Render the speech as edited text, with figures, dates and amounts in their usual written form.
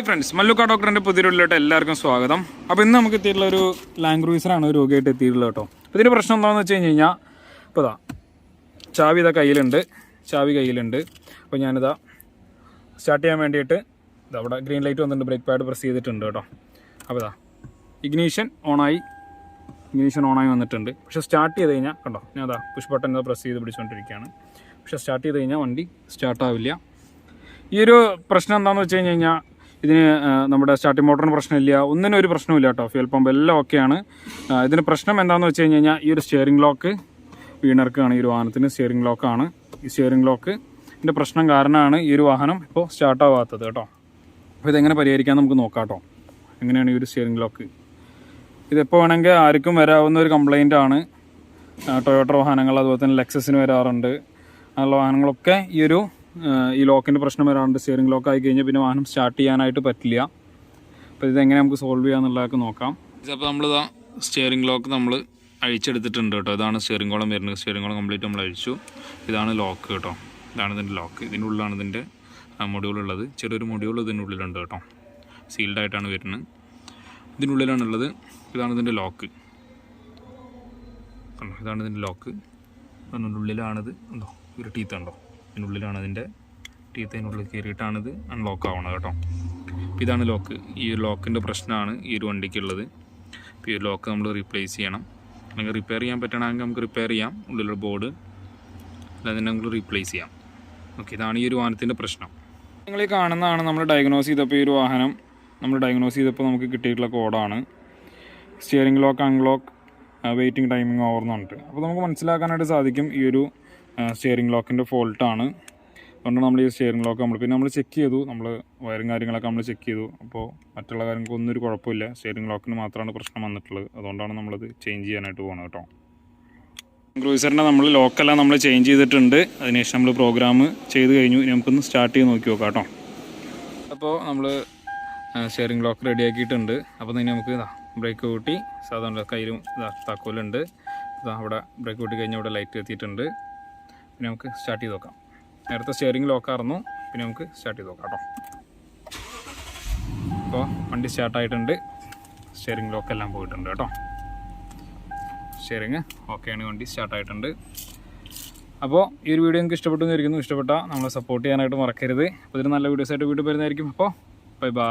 Friends, മല്ലുക്ക ഡോക്ടറിൻ്റെ പുതിയൊരുള്ളിലോട്ട് എല്ലാവർക്കും സ്വാഗതം. അപ്പോൾ ഇന്ന് നമുക്ക് എത്തിയിട്ടുള്ള ഒരു ലാൻഡ് ക്രൂയിസറാണ് രോഗിയായിട്ട് എത്തിയിട്ടുള്ളത് കേട്ടോ. അപ്പോൾ ഇതിൻ്റെ പ്രശ്നം എന്താണെന്ന് വെച്ച് കഴിഞ്ഞാൽ, ഇപ്പോൾ ചാവി കയ്യിലുണ്ട്. അപ്പോൾ ഞാനിതാ സ്റ്റാർട്ട് ചെയ്യാൻ വേണ്ടിയിട്ട് അവിടെ ഗ്രീൻ ലൈറ്റ് വന്നിട്ടുണ്ട്, ബ്രേക്ക് പാഡ് പ്രസ് ചെയ്തിട്ടുണ്ട് കേട്ടോ. അപ്പോൾ ഇഗ്നീഷൻ ഓണായി വന്നിട്ടുണ്ട്. പക്ഷേ സ്റ്റാർട്ട് ചെയ്ത് കഴിഞ്ഞാൽ കണ്ടോ, ഞാൻ പുഷ് ബട്ടൺ പ്രസ് ചെയ്ത് പിടിച്ചുകൊണ്ടിരിക്കുകയാണ്. പക്ഷേ സ്റ്റാർട്ട് ചെയ്ത് കഴിഞ്ഞാൽ വണ്ടി സ്റ്റാർട്ടാവില്ല. ഈ ഒരു പ്രശ്നം എന്താണെന്ന് വെച്ച് കഴിഞ്ഞാൽ, ഇതിന് നമ്മുടെ സ്റ്റാർട്ടിംഗ് മോട്ടറിന് പ്രശ്നമില്ല, ഒന്നിനും ഒരു പ്രശ്നമില്ല കേട്ടോ. ഫ്യൂൽ പമ്പ് എല്ലാം ഓക്കെയാണ്. ഇതിന് പ്രശ്നം എന്താണെന്ന് വെച്ച് കഴിഞ്ഞാൽ, ഈ ഒരു സ്റ്റിയറിംഗ് ലോക്ക് വീണർക്കാണ്. ഈ ഒരു വാഹനത്തിന് സ്റ്റിയറിംഗ് ലോക്കാണ്. ഈ സ്റ്റിയറിംഗ് ലോക്കിൻ്റെ പ്രശ്നം കാരണമാണ് ഈ ഒരു വാഹനം ഇപ്പോൾ സ്റ്റാർട്ടാവാത്തത് കേട്ടോ. അപ്പോൾ ഇതെങ്ങനെ പരിഹരിക്കാൻ നമുക്ക് നോക്കാം കേട്ടോ. എങ്ങനെയാണ് ഈ ഒരു സ്റ്റിയറിംഗ് ലോക്ക്? ഇതെപ്പോൾ വേണമെങ്കിൽ ആർക്കും വരാവുന്ന ഒരു കംപ്ലൈൻ്റ് ആണ്. ടൊയോട്ട വാഹനങ്ങൾ, അതുപോലെ തന്നെ ലെക്സസിന് വരാറുണ്ട്. അങ്ങനെയുള്ള വാഹനങ്ങളൊക്കെ ഈ ലോക്കിൻ്റെ പ്രശ്നം വരാറുണ്ട്. സ്റ്റിയറിംഗ് ലോക്ക് ആയി കഴിഞ്ഞാൽ പിന്നെ വാഹനം സ്റ്റാർട്ട് ചെയ്യാനായിട്ട് പറ്റില്ല. അപ്പോൾ ഇതെങ്ങനെ നമുക്ക് സോൾവ് ചെയ്യാന്നുള്ളതൊക്കെ നോക്കാം. അപ്പോൾ നമ്മളിതാ സ്റ്റിയറിംഗ് ലോക്ക് നമ്മൾ അഴിച്ചെടുത്തിട്ടുണ്ട് കേട്ടോ. ഇതാണ് സ്റ്റിയറിംഗ് കോളം വരുന്നത്. സ്റ്റിയറിംഗ് കോളം കംപ്ലീറ്റ് നമ്മൾ അഴിച്ചു. ഇതാണ് ലോക്ക് കേട്ടോ. ഇതാണ് ഇതിൻ്റെ ലോക്ക്. ഇതിൻ്റെ ഉള്ളിലാണ് ഇതിൻ്റെ മൊഡ്യൂളുള്ളത്. ചെറിയൊരു മൊഡ്യൂൾ ഇതിൻ്റെ ഉള്ളിലുണ്ട് കേട്ടോ. സീൽഡായിട്ടാണ് വരുന്നത്. ഇതിനുള്ളിലാണുള്ളത്. ഇതാണ് ഇതിൻ്റെ ലോക്ക്. ഇതാണ് ഇതിൻ്റെ ലോക്ക്. അതിൻ്റെ ഉള്ളിലാണിത്. ഉണ്ടോ, ഒരു ടീത്ത് ഉണ്ടോ, ഇതിനുള്ളിലാണ് അതിൻ്റെ ടീത്തിനുള്ളിൽ കയറിയിട്ടാണിത് അൺലോക്ക് ആവണത് കേട്ടോ. അപ്പോൾ ഇതാണ് ലോക്ക്. ഈ ലോക്കിൻ്റെ പ്രശ്നമാണ് ഈ ഒരു വണ്ടിക്കുള്ളത്. അപ്പോൾ ഈ ലോക്ക് നമ്മൾ റീപ്ലേസ് ചെയ്യണം. അല്ലെങ്കിൽ റിപ്പയർ ചെയ്യാൻ പറ്റണമെങ്കിൽ നമുക്ക് റിപ്പയർ ചെയ്യാം, ഉള്ളിലുള്ള ബോർഡ്, അല്ലാതെ നമുക്ക് റീപ്ലേസ് ചെയ്യാം. ഓക്കെ, ഇതാണ് ഈ ഒരു വാഹനത്തിൻ്റെ പ്രശ്നം. നിങ്ങൾ ഈ കാണുന്നതാണ് നമ്മൾ ഡയഗ്നോസ് ചെയ്തപ്പോൾ ഈ ഒരു വാഹനം നമുക്ക് കിട്ടിയിട്ടുള്ള കോഡാണ്. Steering lock unlock waiting timing over എന്ന് പറഞ്ഞിട്ട്. അപ്പോൾ നമുക്ക് മനസ്സിലാക്കാനായിട്ട് സാധിക്കും ഈ ഒരു സ്റ്റിയറിംഗ് ലോക്കിൻ്റെ ഫോൾട്ടാണ്. അതുകൊണ്ട് നമ്മൾ ഈ സ്റ്റിയറിംഗ് ലോക്ക് നമ്മൾ ചെക്ക് ചെയ്തു. നമ്മൾ വയറും കാര്യങ്ങളൊക്കെ നമ്മൾ ചെക്ക് ചെയ്തു. അപ്പോൾ മറ്റുള്ള കാര്യങ്ങൾക്കൊന്നും ഒരു കുഴപ്പമില്ല. സ്റ്റിയറിംഗ് ലോക്കിന് മാത്രമാണ് പ്രശ്നം വന്നിട്ടുള്ളത്. അതുകൊണ്ടാണ് നമ്മളത് ചേഞ്ച് ചെയ്യാനായിട്ട് പോകുന്നത് കേട്ടോ. ക്രൂയിസറിൻ്റെ ലോക്കെല്ലാം നമ്മൾ ചേഞ്ച് ചെയ്തിട്ടുണ്ട്. അതിനുശേഷം നമ്മൾ പ്രോഗ്രാം ചെയ്ത് കഴിഞ്ഞു. ഇനി നമുക്കൊന്ന് സ്റ്റാർട്ട് ചെയ്ത് നോക്കി നോക്കാം കേട്ടോ. അപ്പോൾ നമ്മൾ സ്റ്റിയറിംഗ് ലോക്ക് റെഡിയാക്കിയിട്ടുണ്ട്. അപ്പോൾ തന്നെ നമുക്ക് ബ്രേക്ക് കൂട്ടി, സാധാരണ കയ്യിലും താക്കോലുണ്ട്. അവിടെ ബ്രേക്ക് കൂട്ടി കഴിഞ്ഞാൽ ഇവിടെ ലൈറ്റ് എത്തിയിട്ടുണ്ട്. പിന്നെ നമുക്ക് സ്റ്റാർട്ട് ചെയ്ത് നോക്കാം. നേരത്തെ സ്റ്റിയറിംഗ് ലോക്കായിരുന്നു, പിന്നെ നമുക്ക് സ്റ്റാർട്ട് ചെയ്ത് നോക്കാം കേട്ടോ. അപ്പോൾ വണ്ടി സ്റ്റാർട്ടായിട്ടുണ്ട്. സ്റ്റിയറിംഗ് ലോക്കെല്ലാം പോയിട്ടുണ്ട് കേട്ടോ. സ്റ്റിയറിംഗ് ഓക്കെയാണ്, വണ്ടി സ്റ്റാർട്ടായിട്ടുണ്ട്. അപ്പോൾ ഈ ഒരു വീഡിയോ നിങ്ങൾക്ക് ഇഷ്ടപ്പെട്ടു എന്നിരിക്കുന്നു. ഇഷ്ടപ്പെട്ടാൽ നമ്മളെ സപ്പോർട്ട് ചെയ്യാനായിട്ട് മറക്കരുത്. അപ്പോൾ ഇതിന് നല്ല വീഡിയോസായിട്ട് വീണ്ടും വരുന്നതായിരിക്കും. അപ്പോൾ ബൈ ബൈ.